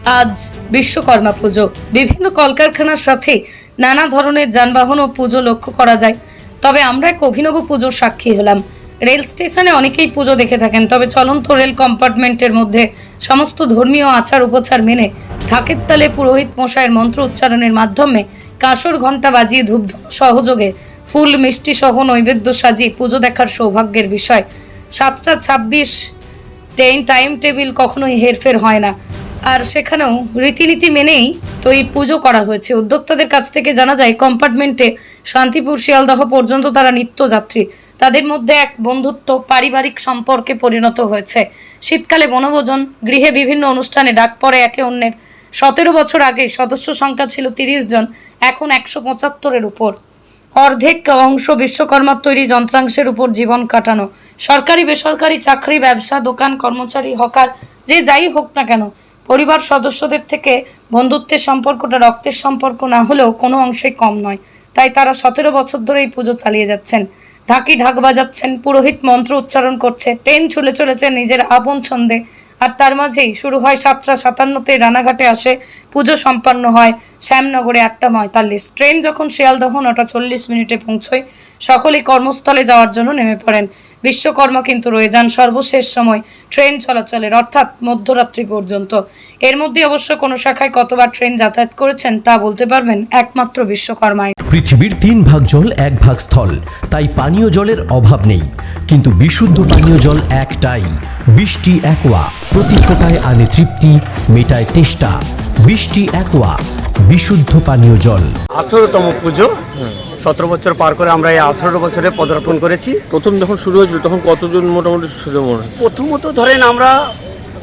আজ বিশ্বকর্মা পুজো। বিভিন্ন কলকারখানার সাথে নানা ধরনের যানবাহন ও পুজো লক্ষ্য করা যায়। তবে আমরা এক অভিনব পুজোর সাক্ষী হলাম। রেল স্টেশনে অনেকেই পুজো দেখে থাকেন, তবে চলন্ত রেল কম্পার্টমেন্টের মধ্যে সমস্ত ধর্মীয় আচার উপচার মেনে ঢাকের তালে পুরোহিত মশাইয়ের মন্ত্র উচ্চারণের মাধ্যমে কাঁসর ঘণ্টা বাজিয়ে ধূপধুনো সহযোগে ফুল মিষ্টি সহ নৈবেদ্য সাজিয়ে পুজো দেখার সৌভাগ্যের বিষয়। 7:26 ট্রেন টাইম টেবিল কখনোই হেরফের হয় না, আর সেখানেও রীতিনীতি মেনেই তো এই পুজো করা হয়েছে। উদ্যোক্তাদের কাছ থেকে জানা যায়, কম্পার্টমেন্টে শান্তিপুর শিয়ালদহ পর্যন্ত তারা নিত্যযাত্রী। তাদের মধ্যে এক বন্ধুত্ব পারিবারিক সম্পর্কে পরিণত হয়েছে। শীতকালে বনভোজন, গৃহে বিভিন্ন অনুষ্ঠানে ডাক পড়ে একে অন্যের। 17 বছর আগে সদস্য সংখ্যা ছিল 30 জন, এখন 175-এর উপর। অর্ধেক অংশ বিশ্বকর্মার তৈরি যন্ত্রাংশের উপর জীবন কাটানো। সরকারি বেসরকারি চাকরি, ব্যবসা, দোকান, কর্মচারী, হকার, যে যাই হোক না কেন, পরিবার সদস্যদের থেকে বন্ধুত্বের সম্পর্কটা রক্তের সম্পর্ক না হলেও কোনো অংশেই কম নয়। তাই তারা 17 বছর ধরে এই পুজো চালিয়ে যাচ্ছেন। ঢাক বাজাচ্ছেন, পুরোহিত মন্ত্র উচ্চারণ করছে, ট্রেন ছুলে চলেছে নিজের আপন ছন্দে। আর তার মাঝেই শুরু হয় 7:57-তে রানাঘাটে আসে, পুজো সম্পন্ন হয় শ্যামনগরে 8:45। ট্রেন যখন শিয়ালদহ 9:40 পৌঁছয়, সকলেই কর্মস্থলে যাওয়ার জন্য নেমে পড়েন। বিশ্বকর্মা কিন্তু রয়ে যান সর্বশেষ সময় ট্রেন চলাচলের, অর্থাৎ মধ্যরাত্রি পর্যন্ত। এর মধ্যে অবশ্য কোনো শাখায় কতবার ট্রেন যাতায়াত করেছেন তা বলতে পারবেন একমাত্র বিশ্বকর্মাই। পৃথিবীর 3 ভাগ জল 1 ভাগ স্থল, তাই পানীয় জলের অভাব নেই। কিন্তু বিশুদ্ধ পানীয় জল একটাই, বৃষ্টি অ্যাকোয়া। প্রতি ফোঁটায় আনে তৃপ্তি, মেটায় তেষ্টা। বৃষ্টি অ্যাকোয়া, বিশুদ্ধ পানীয় জল। 18তম পুজো। 17 বছর পার করে আমরা এই 18 বছরে পদার্পণ করেছি। প্রথম যখন শুরু হয়েছিল তখন কতজন মোটামুটি ছিল মনে হয়? প্রথমত ধরেন আমরা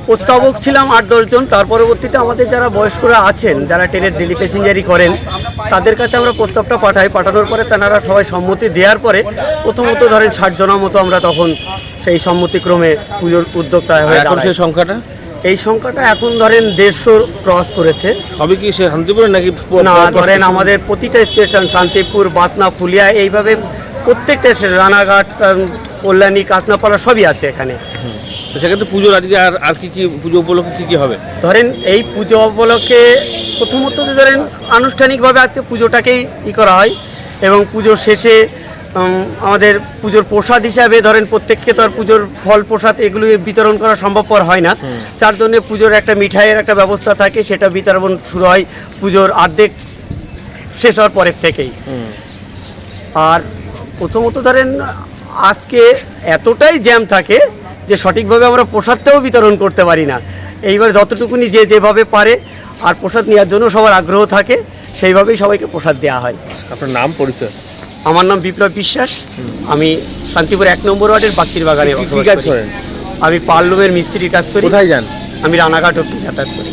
প্রস্তাবক ছিলাম 8-10 জন। তার পরবর্তীতে আমাদের যারা বয়স্করা আছেন, যারা ট্রেনের ডেলি প্যাসেঞ্জারি করেন, তাদের কাছে আমরা প্রস্তাবটা পাঠানোর পরে তারা সবাই সম্মতি দেওয়ার পরে প্রথমত ধরেন 60 জনের মতো আমরা তখন সেই সম্মতিক্রমে পুজোর উদ্যোক্তা হয়ে এখন সেই সংখ্যাটা? এই সংখ্যাটা এখন ধরেন 150 ক্রস করেছে। সবই কি সে শান্তিপুরে নাকি? না, ধরেন আমাদের প্রতিটা স্টেশন, শান্তিপুর, বাতনা, ফুলিয়া, এইভাবে প্রত্যেকটা স্টেশন, রানাঘাট, কল্যাণী, কাঁচনাপাড়া সবই আছে এখানে। সেক্ষেত্রে পুজোর আজকে আর কি পুজো উপলক্ষে কি হবে? ধরেন এই পুজো উপলক্ষে প্রথমত ধরেন আনুষ্ঠানিকভাবে আজকে পুজোটাকেই করা হয়, এবং পুজোর শেষে আমাদের পুজোর প্রসাদ হিসাবে ধরেন প্রত্যেককে তো আর পুজোর ফল প্রসাদ এগুলো বিতরণ করা সম্ভবপর হয় না। তার জন্য পুজোর একটা মিঠাইয়ের একটা ব্যবস্থা থাকে, সেটা বিতরণ শুরু হয় পুজোর অর্ধেক শেষ হওয়ার পরের থেকেই। আর প্রথমত ধরেন আজকে এতটাই জ্যাম থাকে যে সঠিকভাবে আমরা প্রসাদটাও বিতরণ করতে পারি না। এইবার যতটুকুনি যে যেভাবে পারে, আর প্রসাদ নেওয়ার জন্য সবার আগ্রহ থাকে, সেইভাবেই সবাইকে প্রসাদ দেওয়া হয়। আপনার নাম, পরিচয়? আমার নাম বিপ্লব বিশ্বাস। আমি শান্তিপুর 1 নম্বর ওয়ার্ডের বাকির বাগানে কাজ করেন? আমি পার্লুমের মিস্ত্রির কাজ করি। কোথায় যান? আমি রানাঘাট অব্দি যাতায়াত করি।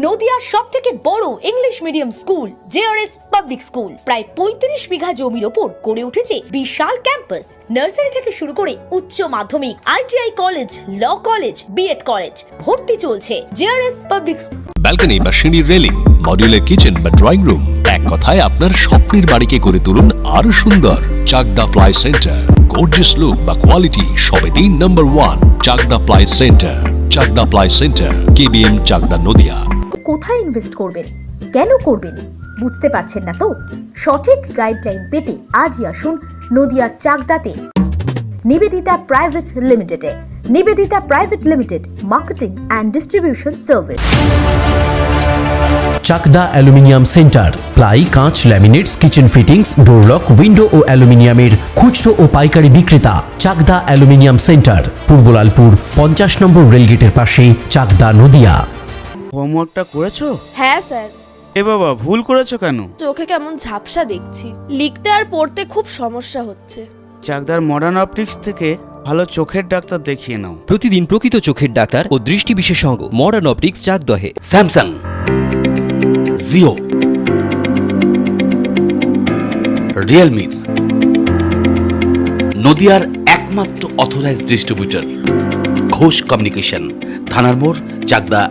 নদিয়ার সবথেকে বড় English medium school JRS public school, প্রায় 35 বিঘা জমির ওপর গড়ে উঠেছে বিশাল ক্যাম্পাস। নার্সারি থেকে শুরু করে উচ্চ মাধ্যমিক, ITI college, law college, BEd college, ভর্তি চলছে জেআরএস পাবলিক। ব্যালকনি বা সিঁড়ির রেলিং, মডিউলার কিচেন বা ড্রয়িং রুম, এক কথায় আপনার স্বপ্নের বাড়িকে করে তুলুন আরো সুন্দর। Chakdaha ply centre, gorgeous look বা কোয়ালিটি সবে 3 number 1 Chakdaha ply centre. Chakdaha ply centre, KBM, Chakdaha, Nadia. কোথায় ইনভেস্ট করবেন, কেন করবেন বুঝতে পারছেন না তো? সঠিক গাইডলাইন পেতে আজই আসুন নদিয়ার চাকদাতে নিবেদিতা প্রাইভেট লিমিটেডে। Nivedita private limited, marketing and distribution service. Chakdah aluminium centre, ply, কাঁচ, laminates, kitchen fittings, door lock, window ও অ্যালুমিনিয়ামের খুচরো ও পাইকারি বিক্রেতা। Chakdah aluminium centre, Purbalalpur 50 number রেলগেটের পাশে, চাকদা, নদিয়া। হোমওয়ার্কটা করেছো? হ্যাঁ স্যার। এ বাবা, ভুল করেছো কেন? চোখে কেমন ঝাপসা দেখছি, লিখতে আর পড়তে খুব সমস্যা হচ্ছে। চাকদার মডার্ন অপটিক্স থেকে ভালো চোখের ডাক্তার দেখিয়ে নাও। প্রতিদিন প্রকৃত চোখের ডাক্তার ও দৃষ্টি বিশেষজ্ঞ মডার্ন অপটিক্স, চাকদহে। স্যামসাং, জিও, রিয়েলমি, নদিয়ার একমাত্র অথরাইজড ডিস্ট্রিবিউটর ঘোষ কমিউনিকেশন, থানার মোড়, চাকদা।